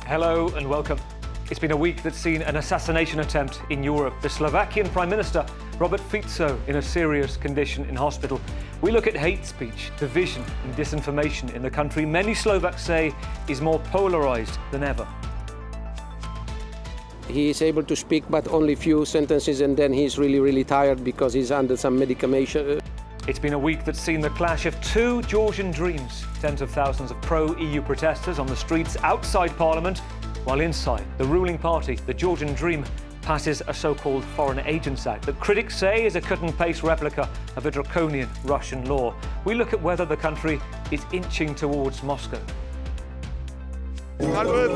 Hello and welcome. It's been a week that's seen an assassination attempt in Europe. The Slovakian Prime Minister, Robert Fico, in a serious condition in hospital. We look at hate speech, division and disinformation in the country many Slovaks say is more polarised than ever. He is able to speak but only few sentences, and then he's really tired because he's under some medication. It's been a week that's seen the clash of two Georgian dreams. Tens of thousands of pro-EU protesters on the streets outside Parliament, while inside, the ruling party, the Georgian Dream, passes a so-called Foreign Agents Act that critics say is a cut-and-paste replica of a draconian Russian law. We look at whether the country is inching towards Moscow.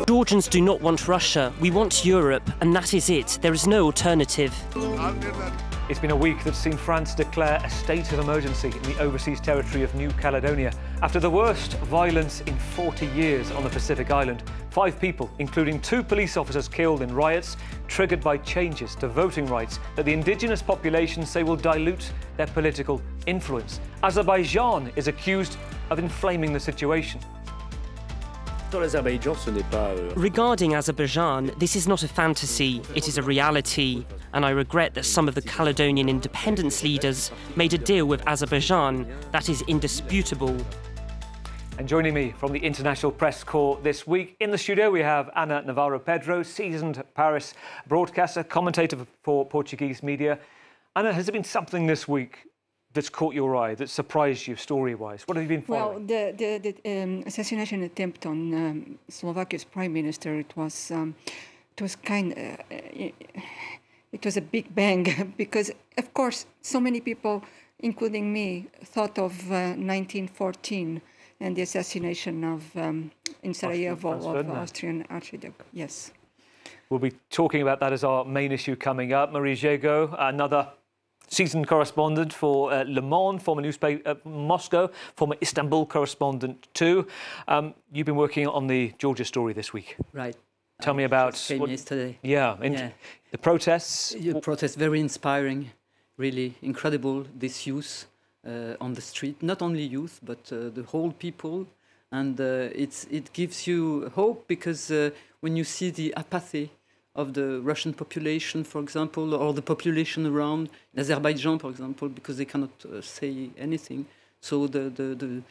Georgians do not want Russia. We want Europe, and that is it. There is no alternative. It's been a week that's seen France declare a state of emergency in the overseas territory of New Caledonia after the worst violence in 40 years on the Pacific island. 5 people, including 2 police officers, killed in riots triggered by changes to voting rights that the indigenous population say will dilute their political influence. Azerbaijan is accused of inflaming the situation. Regarding Azerbaijan, this is not a fantasy, it is a reality. And I regret that some of the Caledonian independence leaders made a deal with Azerbaijan that is indisputable. And joining me from the International Press Corps this week in the studio, we have Ana Navarro-Pedro, seasoned Paris broadcaster, commentator for Portuguese media. Ana, has there been something this week that's caught your eye, that surprised you story-wise? What have you been following? Well, the assassination attempt on Slovakia's Prime Minister, it was a big bang because, of course, so many people, including me, thought of 1914 and the assassination of in Sarajevo of Austrian Archduke. Yes. We'll be talking about that as our main issue coming up. Marie Jego, another seasoned correspondent for Le Monde, former newspaper Moscow, former Istanbul correspondent too. You've been working on the Georgia story this week. Right. Tell me about yesterday. The protests. The protests, very inspiring, really incredible. This youth on the street, not only youth, but the whole people, and it gives you hope because when you see the apathy of the Russian population, for example, or the population around Azerbaijan, for example, because they cannot say anything. So the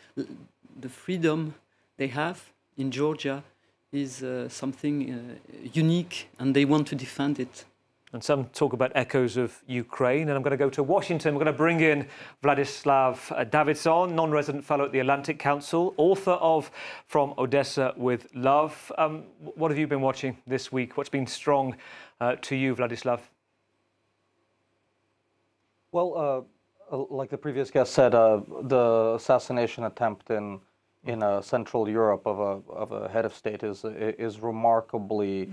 freedom they have in Georgia is something unique, and they want to defend it. And some talk about echoes of Ukraine. And I'm going to go to Washington. We're going to bring in Vladislav Davidson, non-resident fellow at the Atlantic Council, author of From Odessa with Love. What have you been watching this week? What's been strong to you, Vladislav? Well, like the previous guest said, the assassination attempt in Central Europe of a head of state is remarkably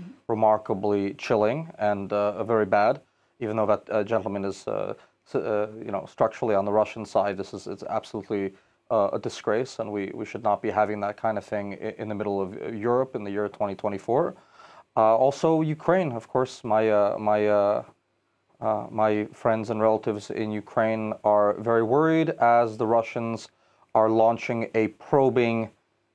chilling and very bad. Even though that gentleman is structurally on the Russian side, it's absolutely a disgrace, and we should not be having that kind of thing in the middle of Europe in the year 2024. Also, Ukraine, of course, my friends and relatives in Ukraine are very worried as the Russians are launching a probing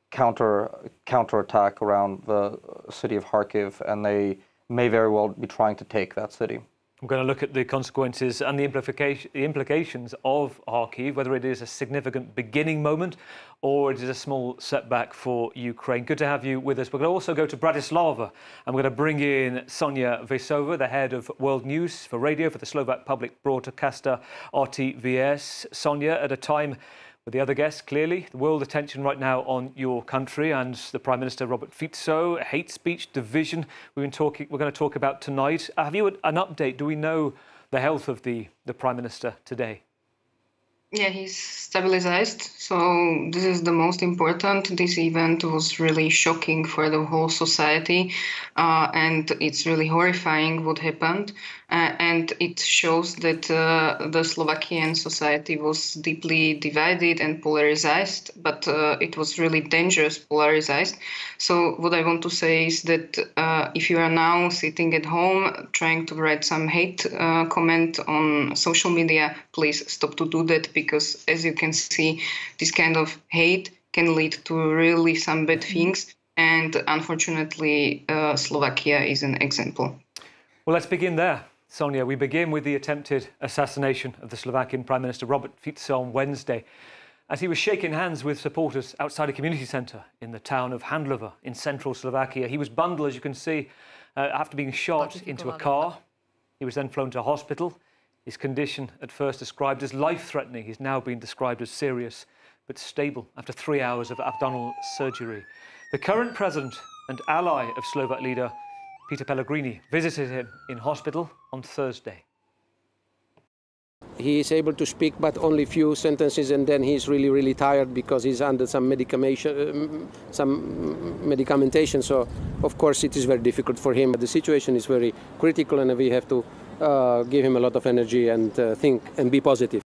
counterattack around the city of Kharkiv, and they may very well be trying to take that city. I'm going to look at the consequences and the implications of Kharkiv, whether it is a significant beginning moment or it is a small setback for Ukraine. Good to have you with us. We're going to also go to Bratislava, and we're going to bring in Sonia Vesova, the head of World News for radio for the Slovak public broadcaster RTVS. Sonia, at a time with the other guests, clearly, the world attention right now on your country and the Prime Minister Robert Fico, hate speech, division. We're going to talk about tonight. Have you an update? Do we know the health of the Prime Minister today? Yeah, he's stabilized. So this is the most important. This event was really shocking for the whole society, and it's really horrifying what happened. And it shows that the Slovakian society was deeply divided and polarized, but it was really dangerous polarized. So what I want to say is that if you are now sitting at home trying to write some hate comment on social media, please stop to do that, because as you can see, this kind of hate can lead to really some bad things. And unfortunately, Slovakia is an example. Well, let's begin there, Sonia. We begin with the attempted assassination of the Slovakian Prime Minister Robert Fico on Wednesday, as he was shaking hands with supporters outside a community centre in the town of Handlovo in central Slovakia. He was bundled, as you can see, after being shot into a car. He was then flown to hospital. His condition, at first described as life-threatening, is now being described as serious but stable after 3 hours of abdominal surgery. The current president and ally of Slovak leader Peter Pellegrini visited him in hospital on Thursday. He is able to speak, but only few sentences, and then he's really, really tired because he's under some medication, So, of course, it is very difficult for him. The situation is very critical, and we have to give him a lot of energy and think and be positive.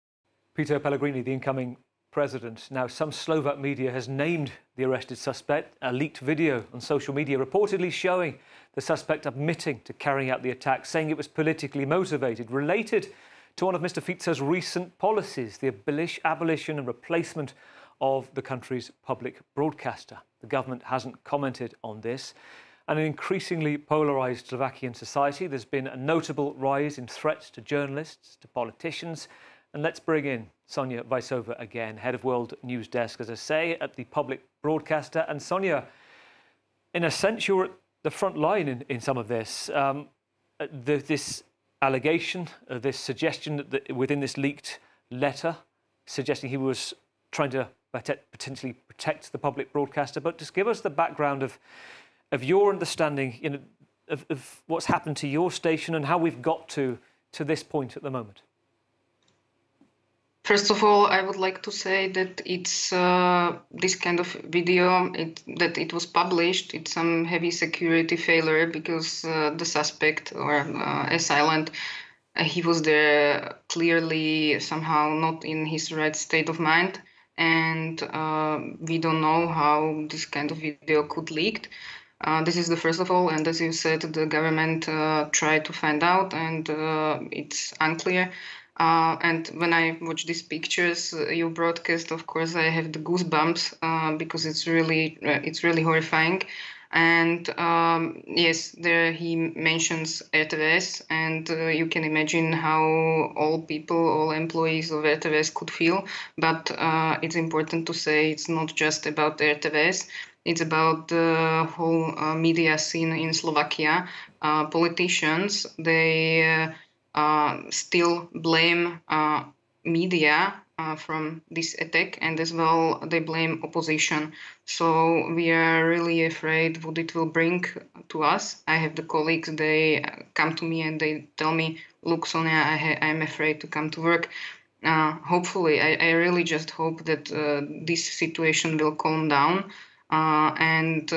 Peter Pellegrini, the incoming president. Now, some Slovak media has named the arrested suspect. A leaked video on social media reportedly showing the suspect admitting to carrying out the attack, saying it was politically motivated, related to one of Mr. Fico's recent policies, the abolition and replacement of the country's public broadcaster. The government hasn't commented on this. And in an increasingly polarised Slovakian society, there's been a notable rise in threats to journalists, to politicians. And let's bring in Sonia Vaisova again, head of World News Desk, as I say, at the public broadcaster. And Sonia, in a sense, you're at the front line in some of this. This allegation, this suggestion that within this leaked letter, suggesting he was trying to potentially protect the public broadcaster. But just give us the background of your understanding, of what's happened to your station and how we've got to this point at the moment. First of all, I would like to say that it's this kind of video that it was published. It's some heavy security failure because the suspect or assailant, he was there clearly somehow not in his right state of mind, and we don't know how this kind of video could leaked. This is the first of all, and as you said, the government tried to find out, and it's unclear. And when I watch these pictures you broadcast, of course, I have the goosebumps because it's really horrifying. And yes, there he mentions RTVS, and you can imagine how all employees of RTVS could feel. But it's important to say it's not just about RTVS. It's about the whole media scene in Slovakia. Politicians, they still blame media from this attack, and as well they blame opposition. So we are really afraid what it will bring to us. I have the colleagues, they come to me and they tell me, look, Sonia, I'm afraid to come to work. Hopefully, I really just hope that this situation will calm down and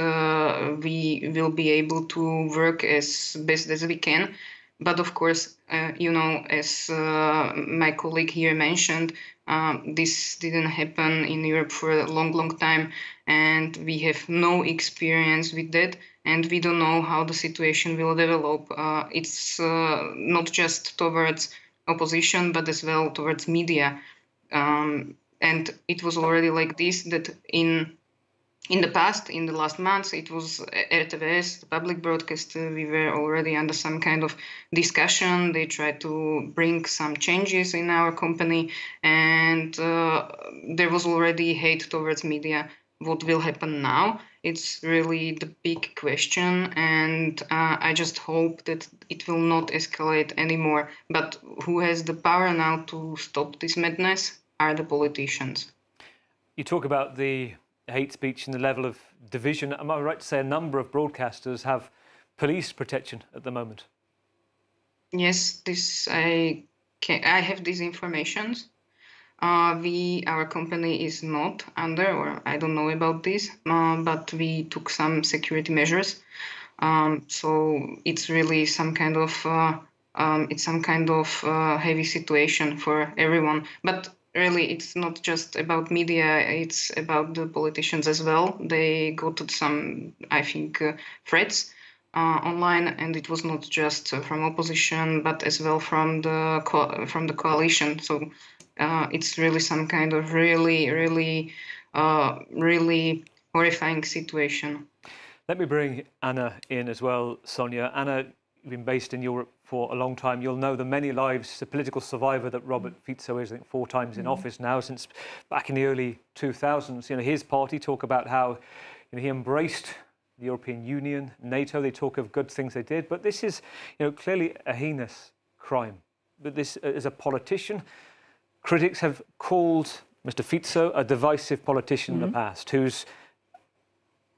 we will be able to work as best as we can. But of course, as my colleague here mentioned, this didn't happen in Europe for a long, long time, and we have no experience with that, and we don't know how the situation will develop. It's not just towards opposition, but as well towards media. And it was already like this, that in the past, in the last months, it was RTVS, the public broadcaster. We were already under some kind of discussion. They tried to bring some changes in our company, and there was already hate towards media. What will happen now? It's really the big question, and I just hope that it will not escalate anymore. But who has the power now to stop this madness are the politicians. You talk about the hate speech and the level of division. Am I right to say a number of broadcasters have police protection at the moment? Yes, I have these informations. Our company is not under, or I don't know about this, but we took some security measures. So it's really some kind of heavy situation for everyone. But really, it's not just about media, it's about the politicians as well. They got some, I think, threats online, and it was not just from opposition, but as well from the coalition. So it's really some kind of really horrifying situation. Let me bring Anna in as well, Sonia. Anna, you've been based in Europe for a long time. You'll know the many lives, the political survivor that Robert Fico is, I think, 4 times in office now, since back in the early 2000s. You know, his party talk about how he embraced the European Union, NATO. They talk of good things they did, but this is, clearly a heinous crime. But this, as a politician, critics have called Mr. Fico a divisive politician in the past, who's,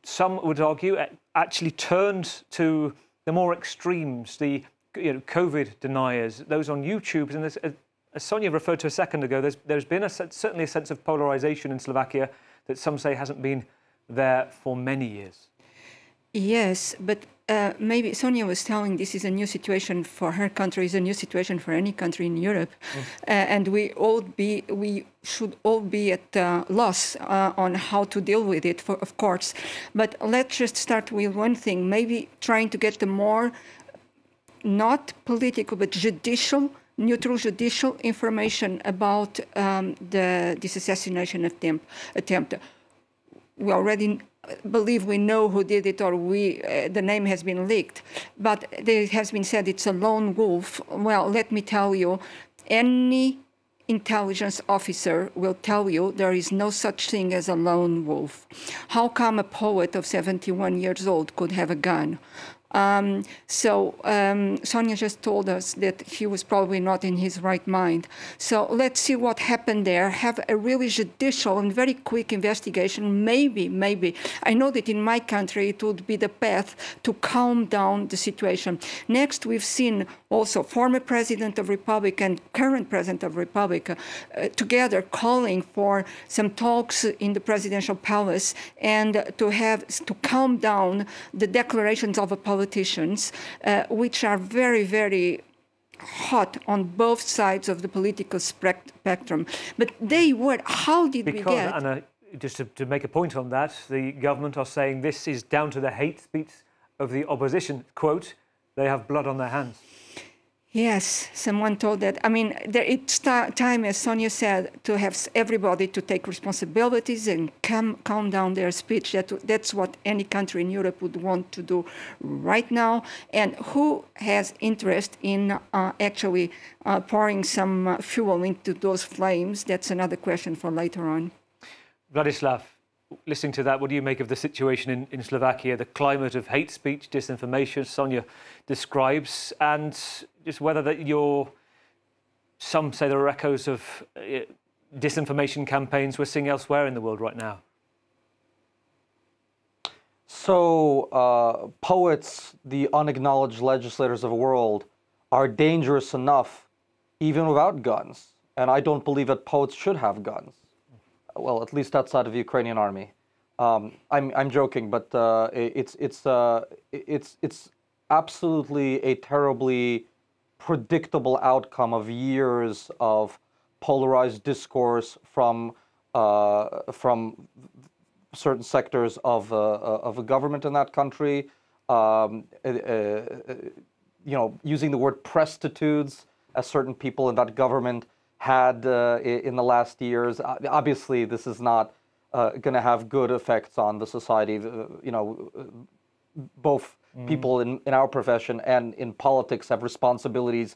some would argue, actually turned to the more extremes, the COVID deniers, those on YouTube. And as Sonia referred to a second ago, there's been certainly a sense of polarization in Slovakia that some say hasn't been there for many years. Yes, but maybe Sonia was telling this is a new situation for her country, is a new situation for any country in Europe, and we should all be at loss on how to deal with it, of course. But let's just start with one thing, maybe trying to get the more, not political, but judicial, neutral judicial information about this assassination attempt. We already believe we know who did it, or the name has been leaked, but it has been said it's a lone wolf. Well, let me tell you, any intelligence officer will tell you there is no such thing as a lone wolf. How come a poet of 71 years old could have a gun? Sonia just told us that he was probably not in his right mind. So let's see what happened there. Have a really judicial and very quick investigation. Maybe. I know that in my country it would be the path to calm down the situation. Next, we've seen also former President of Republic and current President of Republic together calling for some talks in the presidential palace and to calm down the declarations of a politicians, which are very, very hot on both sides of the political spectrum. But how did we get... Because, Anna, just to make a point on that, the government are saying this is down to the hate speech of the opposition. Quote, they have blood on their hands. Yes, someone told that. I mean, it's time, as Sonia said, to have everybody to take responsibilities and calm down their speech. That's what any country in Europe would want to do right now. And who has interest in actually pouring some fuel into those flames? That's another question for later on. Vladislav, listening to that, what do you make of the situation in Slovakia, the climate of hate speech, disinformation Sonia describes, and just whether some say there are echoes of disinformation campaigns we're seeing elsewhere in the world right now? So poets, the unacknowledged legislators of the world, are dangerous enough even without guns. And I don't believe that poets should have guns. Well, at least outside of the Ukrainian army. I'm joking, but it's absolutely a terribly predictable outcome of years of polarized discourse from certain sectors of the government in that country. Using the word prostitutes, as certain people in that government had in the last years. Obviously, this is not going to have good effects on the society. Both people in our profession and in politics have responsibilities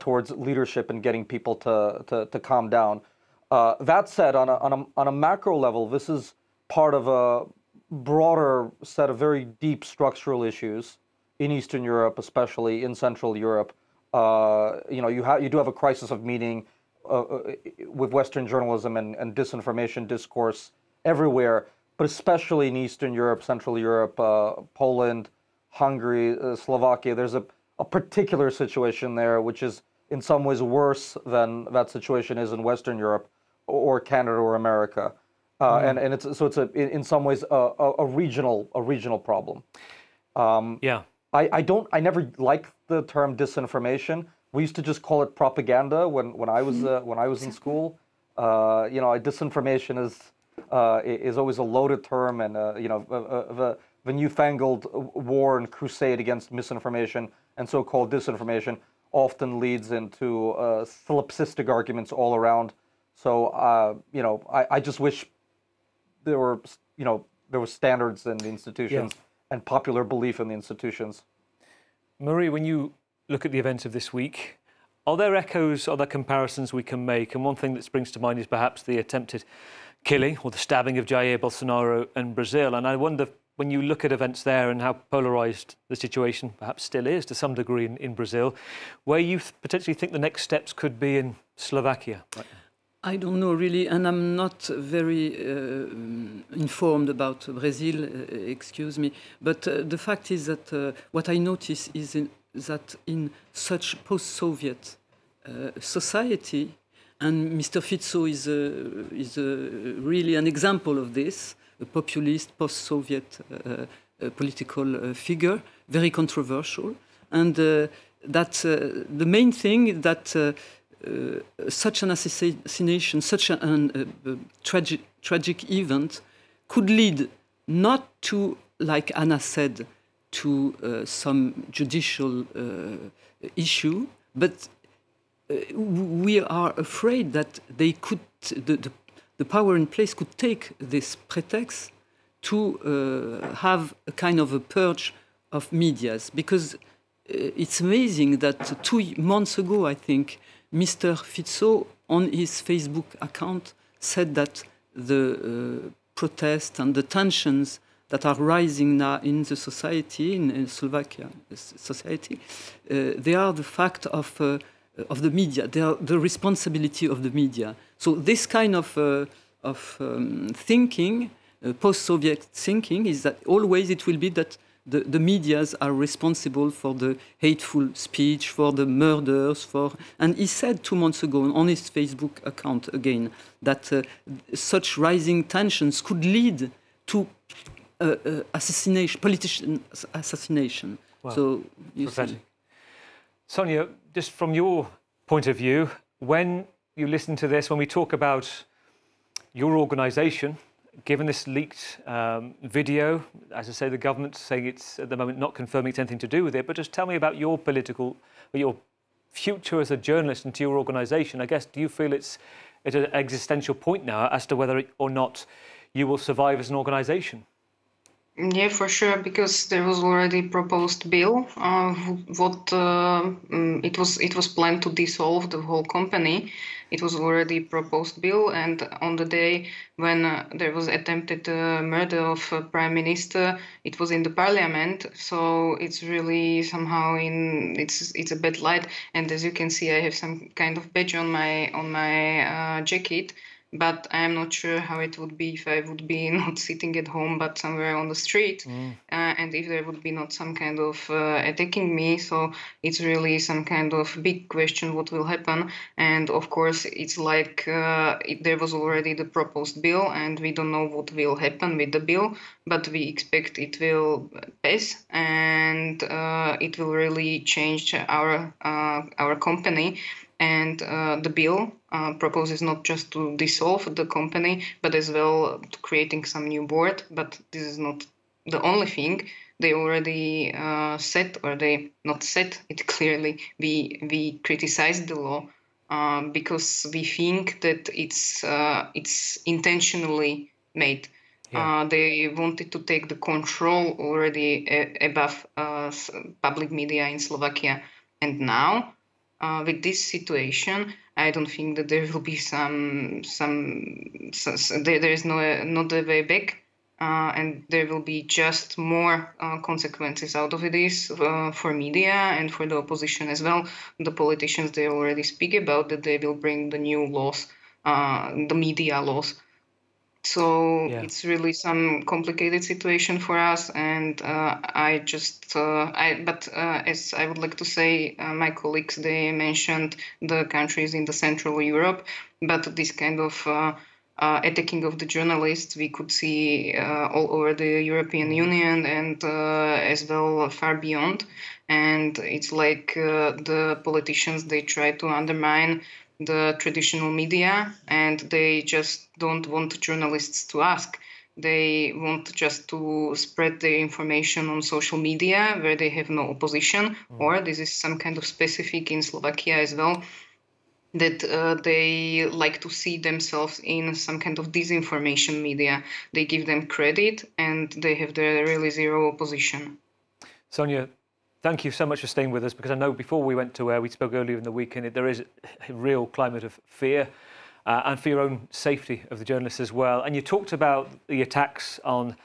towards leadership and getting people to calm down. That said, on a macro level, this is part of a broader set of very deep structural issues in Eastern Europe, especially in Central Europe. You do have a crisis of meaning with Western journalism and disinformation discourse everywhere, but especially in Eastern Europe, Central Europe, Poland, Hungary, Slovakia. There's a particular situation there which is in some ways worse than that situation is in Western Europe or Canada or America. And it's in some ways a regional problem. I never liked the term disinformation. We used to just call it propaganda when I was in school. Disinformation is always a loaded term, and the newfangled war and crusade against misinformation and so-called disinformation often leads into solipsistic arguments all around. So I just wish there were there was standards in the institutions and popular belief in the institutions. Marie, when you look at the events of this week, are there echoes, are there comparisons we can make? And one thing that springs to mind is perhaps the attempted killing or the stabbing of Jair Bolsonaro in Brazil. And I wonder, when you look at events there and how polarised the situation perhaps still is to some degree in Brazil, where you potentially think the next steps could be in Slovakia? I don't know really, and I'm not very informed about Brazil, excuse me. But the fact is that what I notice is that in such post-Soviet society, and Mr. Fico is really an example of this, a populist post-Soviet political figure, very controversial, and that the main thing that such an assassination, such a tragic event could lead not to, like Anna said, to some judicial issue, but we are afraid that they could, the power in place could take this pretext to have a kind of a purge of medias, because it's amazing that 2 months ago, I think, Mr. Fico on his Facebook account said that the protests and the tensions that are rising now in the society, in Slovakia society, they are the fact of the media. They are the responsibility of the media. So this kind of thinking, post-Soviet thinking, is that always it will be that the medias are responsible for the hateful speech, for the murders, and he said 2 months ago on his Facebook account again that such rising tensions could lead to assassination, politician assassination. Wow. So you see. Sonia, just from your point of view, when you listen to this, when we talk about your organisation, given this leaked video, as I say, the government's saying it's at the moment not confirming it's anything to do with it, but just tell me about your your future as a journalist into your organisation. I guess, do you feel it's at an existential point now as to whether or not you will survive as an organisation? Yeah, for sure, because there was already proposed bill. It was planned to dissolve the whole company. It was already proposed bill, and on the day when there was attempted murder of Prime Minister, it was in the Parliament. So it's really somehow it's a bad light. And as you can see, I have some kind of badge on my jacket. But I am not sure how it would be if I would be not sitting at home, but somewhere on the street, and if there would be not some kind of attacking me. So it's really some kind of big question what will happen. And of course, it's like there was already the proposed bill, and we don't know what will happen with the bill, but we expect it will pass, and it will really change our company. And the bill proposes not just to dissolve the company, but as well to creating some new board. But this is not the only thing. They already said, or they not said it clearly. We criticized the law because we think that it's intentionally made. Yeah. They wanted to take the control already above public media in Slovakia, and now. With this situation, I don't think that there will be there is not a way back, and there will be just more consequences out of this for media and for the opposition as well. The politicians, they already speak about that they will bring the new laws, the media laws. So it's really some complicated situation for us, and as I would like to say, my colleagues, they mentioned the countries in the Central Europe, but this kind of attacking of the journalists we could see all over the European Union and as well far beyond. And it's like the politicians, they try to undermine the traditional media, and they just don't want journalists to ask. They want just to spread the information on social media where they have no opposition, or this is some kind of specific in Slovakia as well. that they like to see themselves in some kind of disinformation media. They give them credit and they have the really zero opposition. Sonia, thank you so much for staying with us, because I know before we went to air, we spoke earlier in the week, and there is a real climate of fear and for your own safety of the journalists as well. And you talked about the attacks on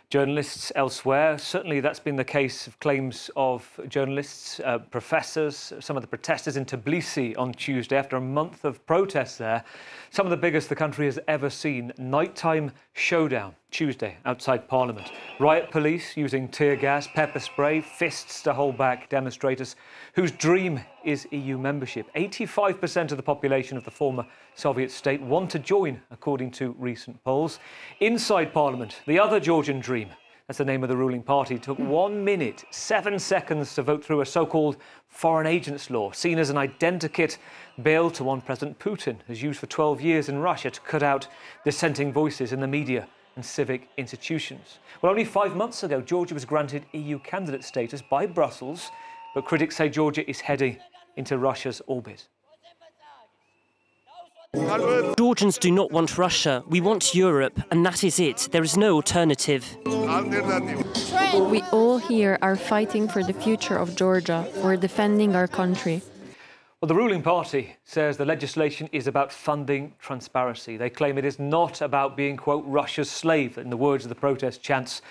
journalists elsewhere. Certainly that's been the case of claims of journalists, professors, some of the protesters in Tbilisi on Tuesday after a month of protests there. Some of the biggest the country has ever seen. Nighttime showdown Tuesday outside Parliament. Riot police using tear gas, pepper spray, fists to hold back demonstrators whose dream is EU membership. 85% of the population of the former Soviet state want to join, according to recent polls. Inside Parliament, the other Georgian dream, that's the name of the ruling party, took 1 minute, 7 seconds to vote through a so-called foreign agents law, seen as an identikit bill to one President Putin has used for 12 years in Russia to cut out dissenting voices in the media and civic institutions. Well, only 5 months ago, Georgia was granted EU candidate status by Brussels, but critics say Georgia is heading into Russia's orbit. Georgians do not want Russia. We want Europe, and that is it. There is no alternative. We all here are fighting for the future of Georgia. We're defending our country. Well, the ruling party says the legislation is about funding transparency. They claim it is not about being, quote, Russia's slave, in the words of the protest chants.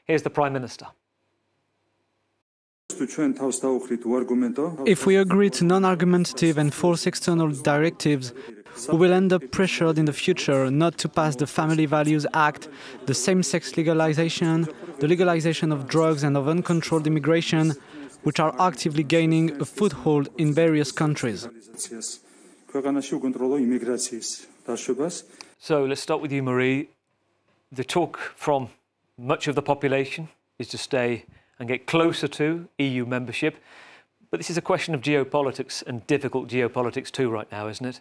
Here's the Prime Minister. If we agree to non-argumentative and false external directives, we will end up pressured in the future not to pass the Family Values Act, the same-sex legalization, the legalization of drugs and of uncontrolled immigration, which are actively gaining a foothold in various countries. So let's start with you, Marie. The talk from much of the population is to stay and get closer to EU membership. But this is a question of geopolitics, and difficult geopolitics too right now, isn't it?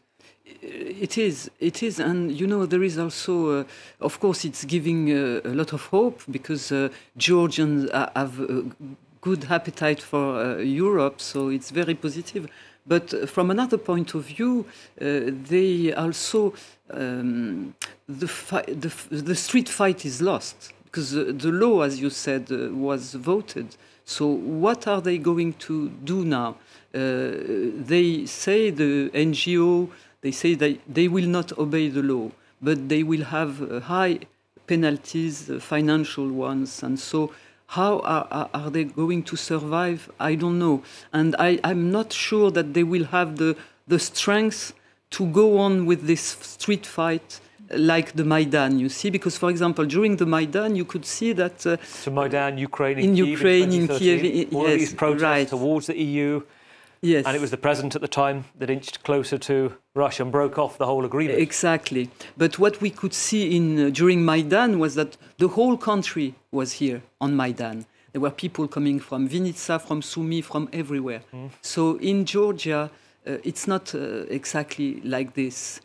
It is, and you know, there is also, of course, it's giving a lot of hope, because Georgians have a good appetite for Europe, so it's very positive. But from another point of view, they also, the street fight is lost, because the law, as you said, was voted. So what are they going to do now? They say, the NGO, they say that they will not obey the law, but they will have high penalties, financial ones. And so how are they going to survive? I don't know. And I'm not sure that they will have the strength to go on with this street fight like the Maidan, you see, because, for example, during the Maidan, you could see that... so Maidan, Ukraine, in Ukraine, in Kiev, all yes, these protests right. towards the EU, yes. And it was the president at the time that inched closer to Russia and broke off the whole agreement. Exactly. But what we could see during Maidan was that the whole country was here on Maidan. There were people coming from Vinnytsia, from Sumy, from everywhere. So in Georgia, it's not exactly like this.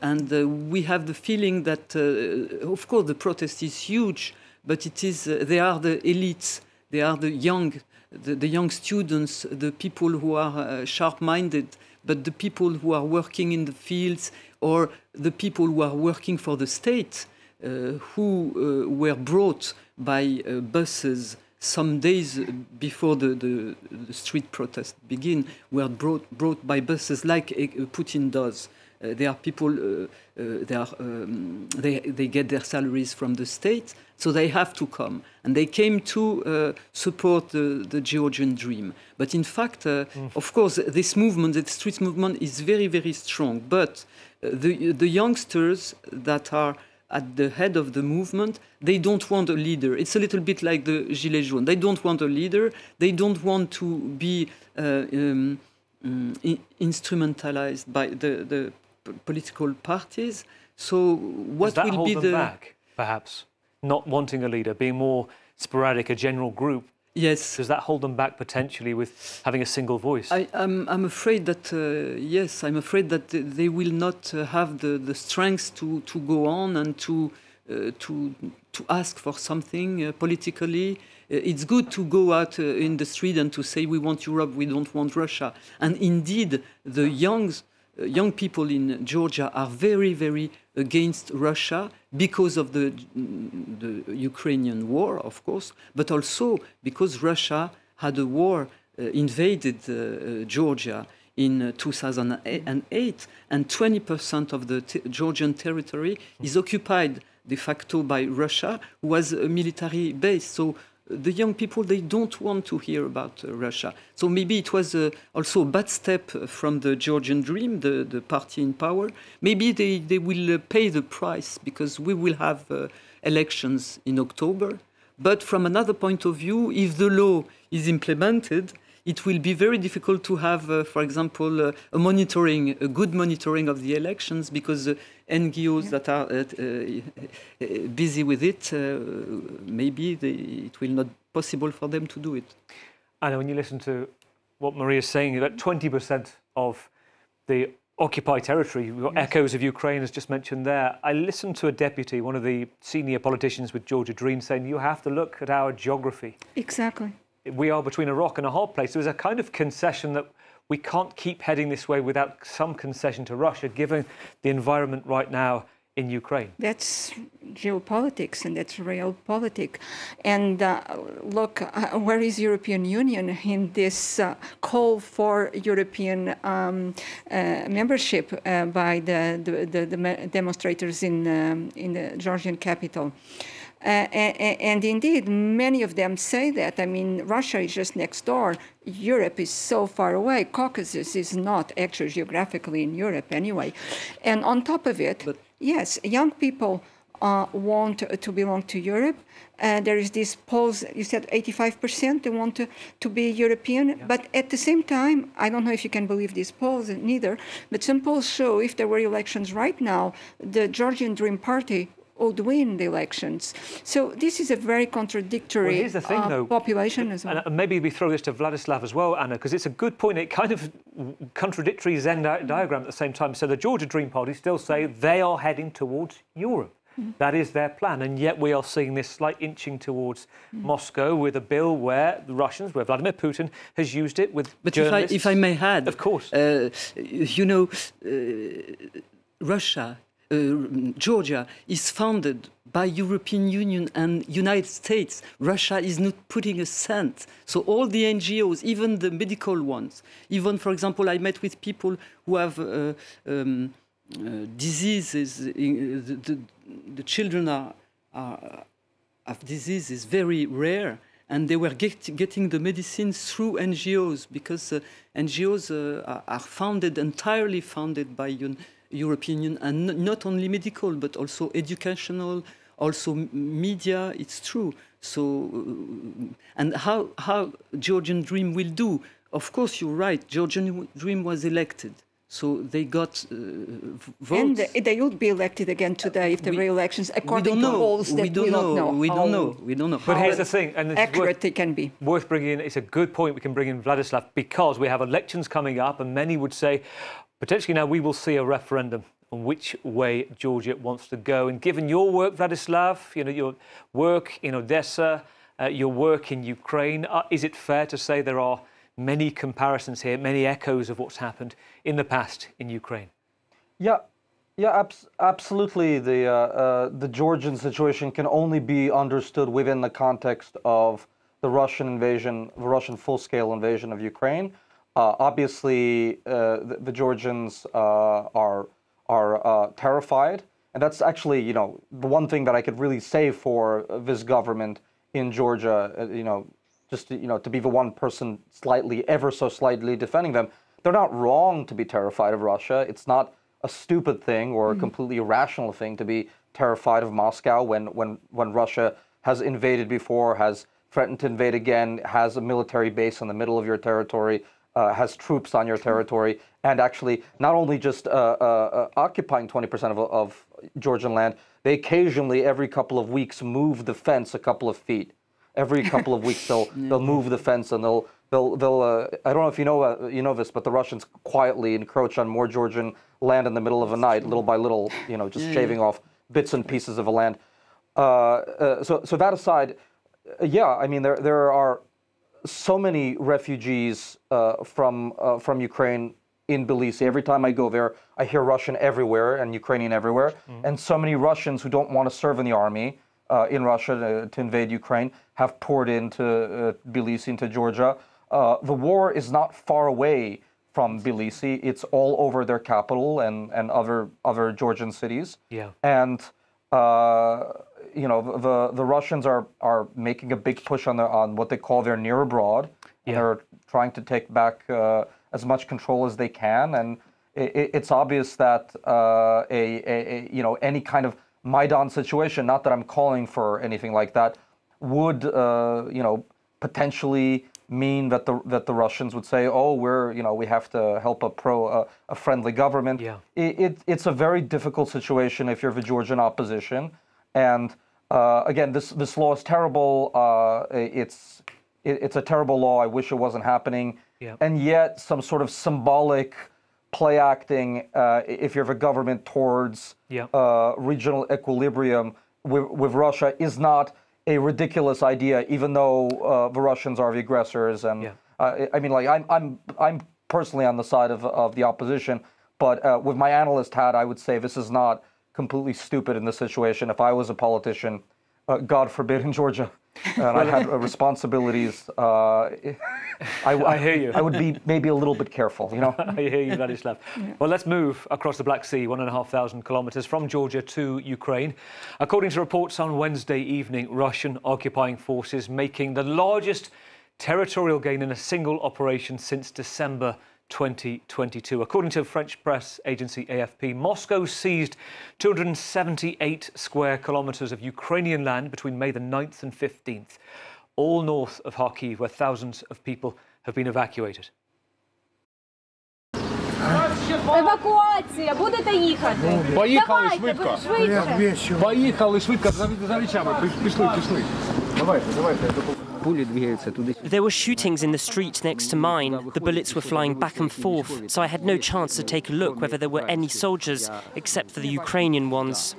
And we have the feeling that, of course, the protest is huge, but it is they are the elites, they are the young students, the people who are sharp-minded, but the people who are working in the fields, or the people who are working for the state, who were brought by buses some days before the street protest begin, were brought by buses like Putin does. There are people, they get their salaries from the state, so they have to come. And they came to support the Georgian dream. But in fact, of course, this movement, the street movement, is very, very strong. But the youngsters that are at the head of the movement, they don't want a leader. It's a little bit like the Gilets jaunes. They don't want a leader. They don't want to be instrumentalized by the political parties. So what Does that will hold be them the back, perhaps? Not wanting a leader, being more sporadic, a general group. Yes. Does that hold them back potentially with having a single voice? I'm afraid that, yes, I'm afraid that they will not have the strength to go on and to ask for something politically. It's good to go out in the street and to say we want Europe, we don't want Russia. And indeed, the youngs young people in Georgia are very, very against Russia because of the Ukrainian war, of course, but also because Russia had a war, invaded Georgia in 2008, and 20% of the Georgian territory is occupied de facto by Russia, who was a military base. So the young people, they don't want to hear about Russia. So maybe it was also a bad step from the Georgian Dream, the party in power. Maybe they will pay the price, because we will have elections in October. But from another point of view, if the law is implemented, it will be very difficult to have, for example, a good monitoring of the elections, because NGOs that are busy with it, maybe it will not be possible for them to do it. And when you listen to what Maria is saying, about 20% of the occupied territory, we've got echoes of Ukraine, as just mentioned there. I listened to a deputy, one of the senior politicians with Georgia Dream, saying you have to look at our geography. Exactly. We are between a rock and a hard place. There's a kind of concession that we can't keep heading this way without some concession to Russia, given the environment right now in Ukraine. That's geopolitics, and that's realpolitik. And look, where is European Union in this call for European membership by the demonstrators in the Georgian capital? And indeed, many of them say that. I mean, Russia is just next door. Europe is so far away. Caucasus is not actually geographically in Europe anyway. And on top of it, yes, young people want to belong to Europe. There is this polls, you said 85% they want to be European. Yeah. But at the same time, I don't know if you can believe these polls neither, but some polls show if there were elections right now, the Georgian Dream Party would win the elections. So this is a very contradictory here's the thing, though, population as well. And maybe we throw this to Vladislav as well, Anna, because it's a good point. It kind of contradictory Venn diagram at the same time. So the Georgia Dream Party still say they are heading towards Europe. That is their plan, and yet we are seeing this slight inching towards Moscow with a bill where the Russians, where Vladimir Putin has used it with journalists. If I may add, of course, Russia, Georgia is founded by European Union and United States. Russia is not putting a cent. So all the NGOs, even the medical ones, even, for example, I met with people who have diseases. The children have diseases very rare, and they were getting the medicines through NGOs, because NGOs are entirely funded by European Union, and not only medical, but also educational, also media. It's true. So, and how Georgian Dream will do? Of course, you're right. Georgian Dream was elected, so they got votes. And they would be elected again today if there were elections, according to polls that we don't know. We don't know. But here's the thing, and this accurate they can be. Worth bringing in. It's a good point. We can bring in Vladislav, because we have elections coming up, and many would say, potentially now we will see a referendum on which way Georgia wants to go. And given your work, Vladislav, your work in Odessa, your work in Ukraine, is it fair to say there are many comparisons here, many echoes of what's happened in the past in Ukraine? Yeah, absolutely. The Georgian situation can only be understood within the context of the Russian invasion, the Russian full-scale invasion of Ukraine. Obviously, the Georgians are terrified, and that's actually, the one thing that I could really say for this government in Georgia, just to be the one person ever so slightly defending them. They're not wrong to be terrified of Russia. It's not a stupid thing or a completely irrational thing to be terrified of Moscow when Russia has invaded before, has threatened to invade again, has a military base in the middle of your territory, has troops on your territory, and actually not only just occupying 20% of Georgian land, they occasionally, every couple of weeks, move the fence a couple of feet. Every couple of weeks, they'll move the fence, and they'll I don't know if you know this, but the Russians quietly encroach on more Georgian land in the middle of the night, little by little, just shaving off bits and pieces of the land. So that aside, I mean there are so many refugees from Ukraine in Tbilisi. Every time I go there, I hear Russian everywhere and Ukrainian everywhere. And so many Russians who don't want to serve in the army in Russia to invade Ukraine have poured into Tbilisi, into Georgia. The war is not far away from Tbilisi. It's all over their capital and other Georgian cities. Yeah. And you know, the Russians are making a big push on what they call their near abroad. And they're trying to take back as much control as they can. And it's obvious that you know, any kind of Maidan situation, not that I'm calling for anything like that, would you know, potentially mean that the Russians would say, oh, we have to help a friendly government. Yeah. It's a very difficult situation if you're the Georgian opposition. And again, this law is terrible. It's a terrible law. I wish it wasn't happening. Yeah. And yet some sort of symbolic play acting, if you're the government, towards regional equilibrium with Russia is not a ridiculous idea, even though the Russians are the aggressors. And I mean, like, I'm personally on the side of the opposition, but with my analyst hat, I would say this is not completely stupid in this situation. If I was a politician, God forbid, in Georgia, and I had responsibilities, I hear you. I would be maybe a little bit careful, you know. I hear you, Vladislav. Well, let's move across the Black Sea, 1,500 kilometers from Georgia to Ukraine. According to reports on Wednesday evening, Russian occupying forces making the largest territorial gain in a single operation since December 2022. According to French press agency AFP, Moscow seized 278 square kilometers of Ukrainian land between May the 9th and 15th, all north of Kharkiv, where thousands of people have been evacuated. Евакуація, будете їхати? Поїхали швидко. Поїхали швидко за речами. Пішли. Давайте. There were shootings in the street next to mine. The bullets were flying back and forth, so I had no chance to take a look whether there were any soldiers, except for the Ukrainian ones.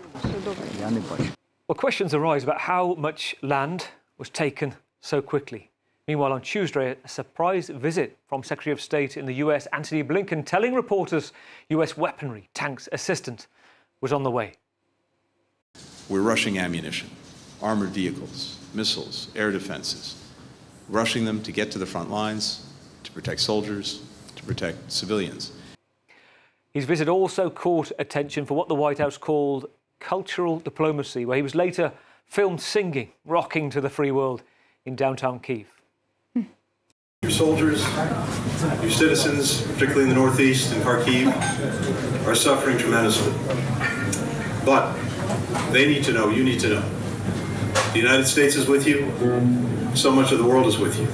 Well, questions arise about how much land was taken so quickly. Meanwhile, on Tuesday, a surprise visit from Secretary of State in the US, Antony Blinken, telling reporters US weaponry, tanks, assistance was on the way. We're rushing ammunition, armored vehicles, missiles, air defenses, rushing them to get to the front lines, to protect soldiers, to protect civilians. His visit also caught attention for what the White House called cultural diplomacy, where he was later filmed singing, rocking to the free world in downtown Kyiv. Your soldiers, your citizens, particularly in the Northeast and Kharkiv, are suffering tremendously. But they need to know, you need to know. The United States is with you. So much of the world is with you.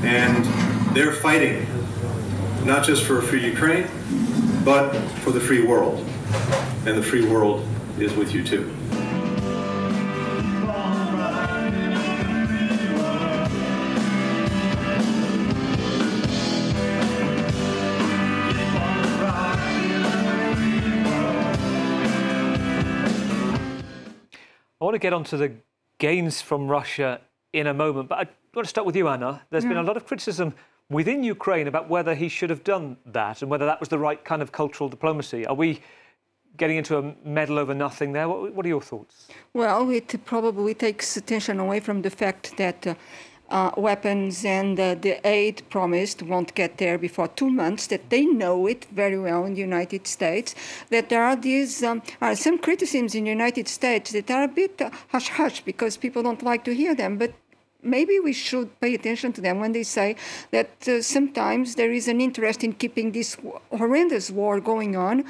And they're fighting, not just for a free Ukraine, but for the free world. And the free world is with you too. I want to get onto the gains from Russia in a moment, but I want to start with you, Anna. There's been a lot of criticism within Ukraine about whether he should have done that and whether that was the right kind of cultural diplomacy. Are we getting into a medal over nothing there? What are your thoughts? Well, it probably takes attention away from the fact that weapons and the aid promised won't get there before 2 months, that they know it very well in the United States, that there are these are some criticisms in the United States that are a bit hush-hush because people don't like to hear them, but maybe we should pay attention to them when they say that sometimes there is an interest in keeping this horrendous war going on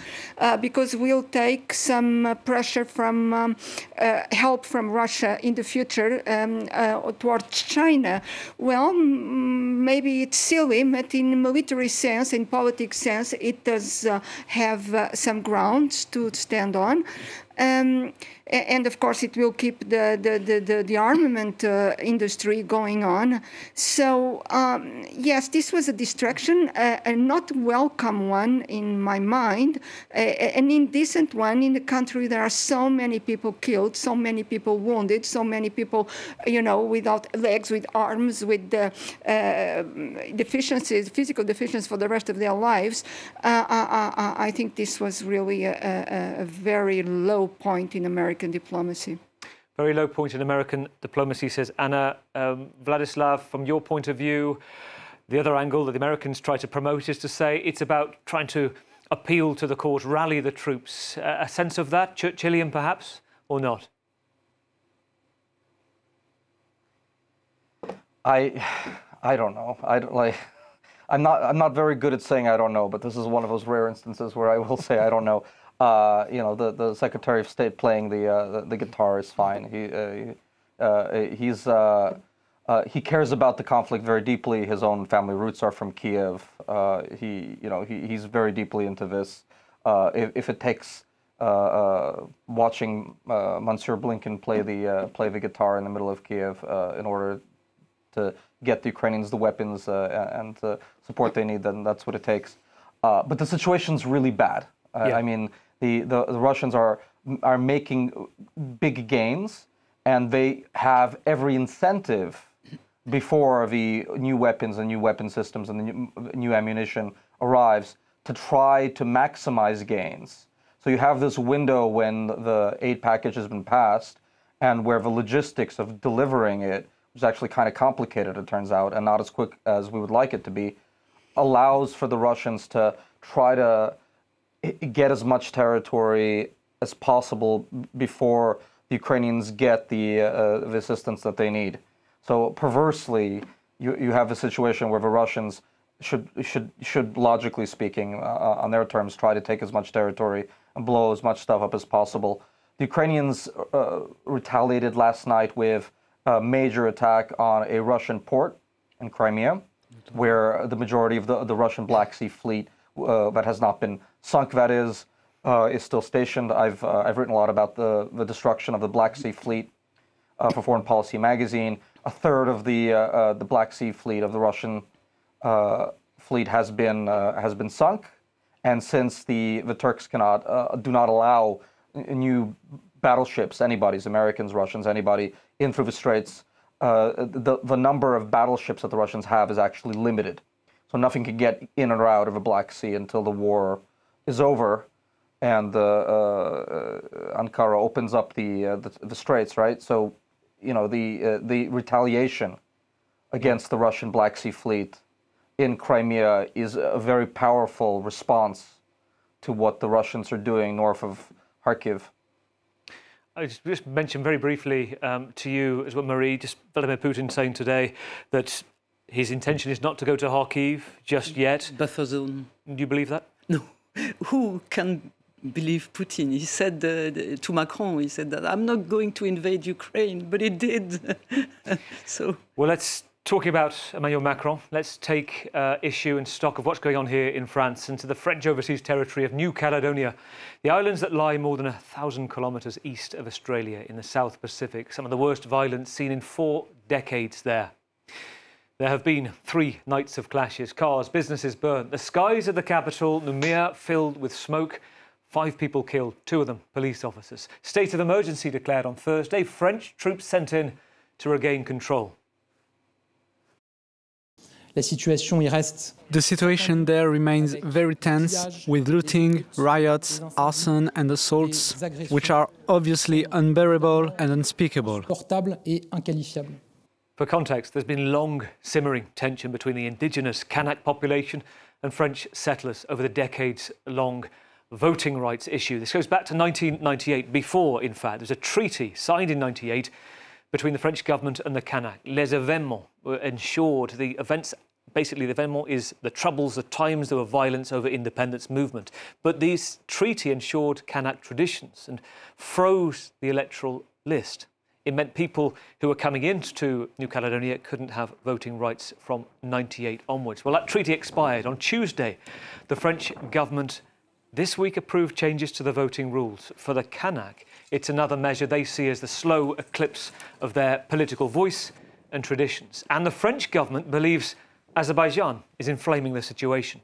because we'll take some pressure from help from Russia in the future towards China. Well, maybe it's silly, but in military sense, in politics sense, it does have some grounds to stand on. And of course, it will keep the armament industry going on. So yes, this was a distraction, a not welcome one in my mind, an indecent one. In the country, there are so many people killed, so many people wounded, so many people, without legs, with arms, with deficiencies, physical deficiencies for the rest of their lives. I think this was really a very low point in American diplomacy. Very low point in American diplomacy, says Anna. Vladislav, from your point of view, the other angle that the Americans try to promote is to say it's about trying to appeal to the court, rally the troops. A sense of that, Churchillian perhaps, or not? I don't know. I'm not very good at saying I don't know, but this is one of those rare instances where I will say I don't know. The Secretary of State playing the guitar is fine. He cares about the conflict very deeply. His own family roots are from Kiev. He's very deeply into this. If it takes watching Monsieur Blinken play the guitar in the middle of Kiev in order to get the Ukrainians the weapons and the support they need, then that's what it takes. But the situation's really bad. I mean, the Russians are making big gains, and they have every incentive before the new weapons and new weapon systems and the new ammunition arrives to try to maximize gains. So you have this window when the aid package has been passed, and where the logistics of delivering it, which is actually kind of complicated, it turns out, and not as quick as we would like it to be, allows for the Russians to try to get as much territory as possible before the Ukrainians get the assistance that they need. So perversely, you have a situation where the Russians should logically speaking, on their terms, try to take as much territory and blow as much stuff up as possible. The Ukrainians retaliated last night with a major attack on a Russian port in Crimea, where the majority of the Russian Black Sea fleet that has not been sunk, that is still stationed. I've written a lot about the destruction of the Black Sea fleet for Foreign Policy magazine. A third of the Black Sea fleet of the Russian fleet has been sunk, and since the Turks do not allow new battleships, anybody's, Americans, Russians, anybody, in through the straits, the number of battleships that the Russians have is actually limited. So nothing can get in or out of the Black Sea until the war is over and Ankara opens up the straits, right? So, the retaliation against the Russian Black Sea fleet in Crimea is a very powerful response to what the Russians are doing north of Kharkiv. I just mentioned very briefly to you, as well, Marie, just Vladimir Putin saying today that his intention is not to go to Kharkiv just yet. Buffer zone. Do you believe that? No. Who can believe Putin? He said to Macron, he said that I'm not going to invade Ukraine, but he did. So. Well, let's talk about Emmanuel Macron. Let's take issue and stock of what's going on here in France and to the French overseas territory of New Caledonia, the islands that lie more than 1,000 kilometres east of Australia in the South Pacific. Some of the worst violence seen in 4 decades there. There have been 3 nights of clashes, cars, businesses burnt, the skies of the capital, Nouméa, filled with smoke. 5 people killed, 2 of them police officers. State of emergency declared on Thursday. French troops sent in to regain control. The situation there remains very tense, with looting, riots, arson and assaults, which are obviously unbearable and unspeakable. For context, there's been long simmering tension between the indigenous Kanak population and French settlers over the decades-long voting rights issue. This goes back to 1998. Before, in fact, there was a treaty signed in 1998 between the French government and the Kanak. Les événements were ensured. The events, basically the événement is the troubles, the times there were violence over independence movement. But this treaty ensured Kanak traditions and froze the electoral list. It meant people who were coming into New Caledonia couldn't have voting rights from 98 onwards. Well, that treaty expired on Tuesday. The French government this week approved changes to the voting rules. For the Kanak, it's another measure they see as the slow eclipse of their political voice and traditions. And the French government believes Azerbaijan is inflaming the situation.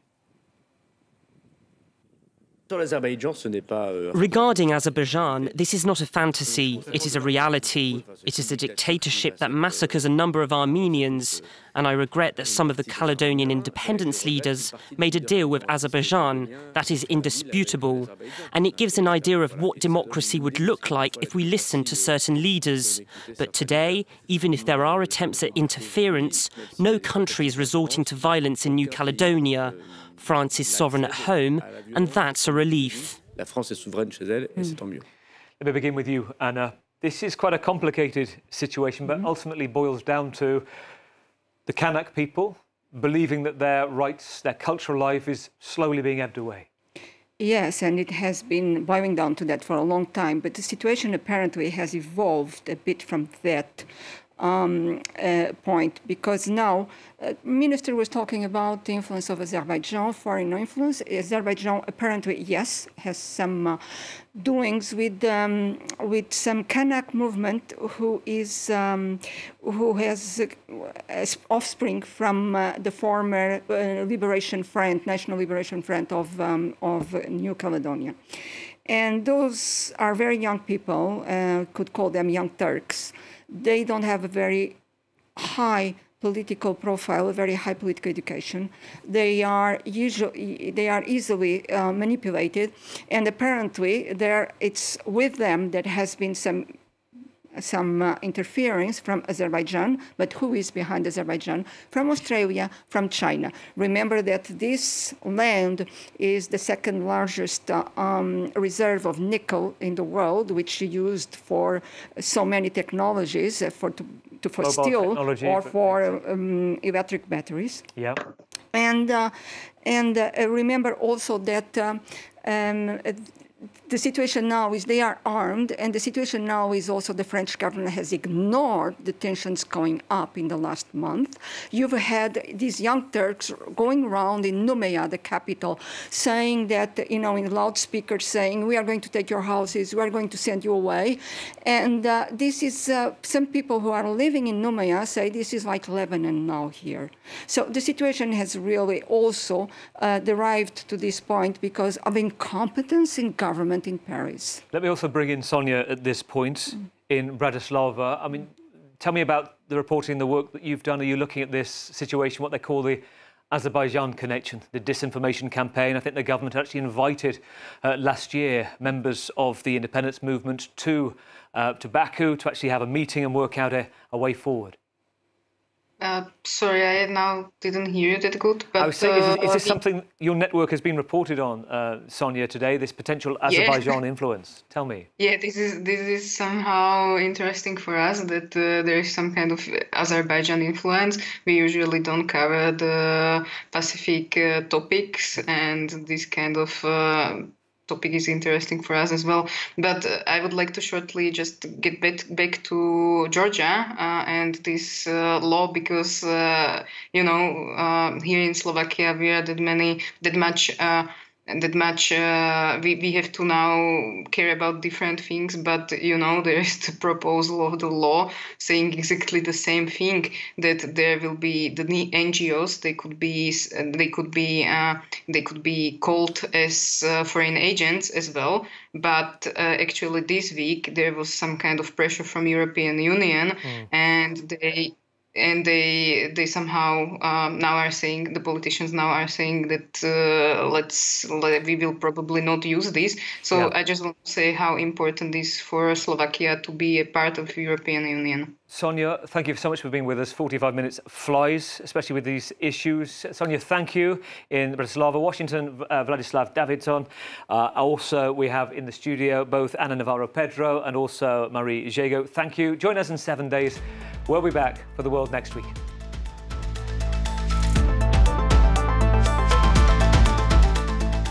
Regarding Azerbaijan, this is not a fantasy, it is a reality. It is a dictatorship that massacres a number of Armenians, and I regret that some of the Caledonian independence leaders made a deal with Azerbaijan that is indisputable, and it gives an idea of what democracy would look like if we listened to certain leaders. But today, even if there are attempts at interference, no country is resorting to violence in New Caledonia. France is sovereign at home, and that's a relief. La France est souveraine chez elle, et c'est tant mieux. Let me begin with you, Anna. This is quite a complicated situation, but ultimately boils down to the Kanak people believing that their rights, their cultural life is slowly being ebbed away. Yes, and it has been bowing down to that for a long time, but the situation apparently has evolved a bit from that point, because now Minister was talking about the influence of Azerbaijan, foreign influence. Azerbaijan apparently, yes, has some doings with some Kanak movement who has offspring from the former Liberation Front, National Liberation Front of New Caledonia. And those are very young people, could call them young Turks. They don't have a very high political profile, a very high political education. They are easily manipulated, and apparently it's with them that has been some interference from Azerbaijan, but who is behind Azerbaijan? From Australia, from China. Remember that this land is the second largest reserve of nickel in the world, which is used for so many technologies, for steel or for electric batteries. Yeah. And remember also that the situation now is they are armed, and the situation now is also the French government has ignored the tensions going up in the last month. You've had these young Turks going around in Numea, the capital, saying that, in loudspeakers saying, we are going to take your houses, we are going to send you away. And this is, some people who are living in Numea say this is like Lebanon now here. So the situation has really also derived to this point because of incompetence in government in Paris. Let me also bring in Sonia at this point in Bratislava. I mean, tell me about the reporting, the work that you've done. Are you looking at this situation, what they call the Azerbaijan connection, the disinformation campaign? I think the government actually invited last year members of the independence movement to Baku to actually have a meeting and work out a way forward. Sorry, I now didn't hear you that good. But I was saying, is this something your network has been reported on, Sonia, today? This potential Azerbaijan influence. Tell me. Yeah, this is somehow interesting for us that there is some kind of Azerbaijan influence. We usually don't cover the Pacific topics, and this kind of topic is interesting for us as well. But I would like to shortly just get back to Georgia and this law, because here in Slovakia we are we have to now care about different things, but there is the proposal of the law saying exactly the same thing, that there will be the NGOs, they could be called as foreign agents as well. But actually this week there was some kind of pressure from European Union, and they somehow now are saying, the politicians now are saying that we will probably not use this. So yeah. I just want to say how important it is for Slovakia to be a part of the European Union. Sonia, thank you so much for being with us. 45 minutes flies, especially with these issues. Sonia, thank you. In Bratislava, Washington, Vladislav Davidson. Also, we have in the studio both Anna Navarro-Pedro and also Marie Jago. Thank you. Join us in 7 days. We'll be back for The World next week.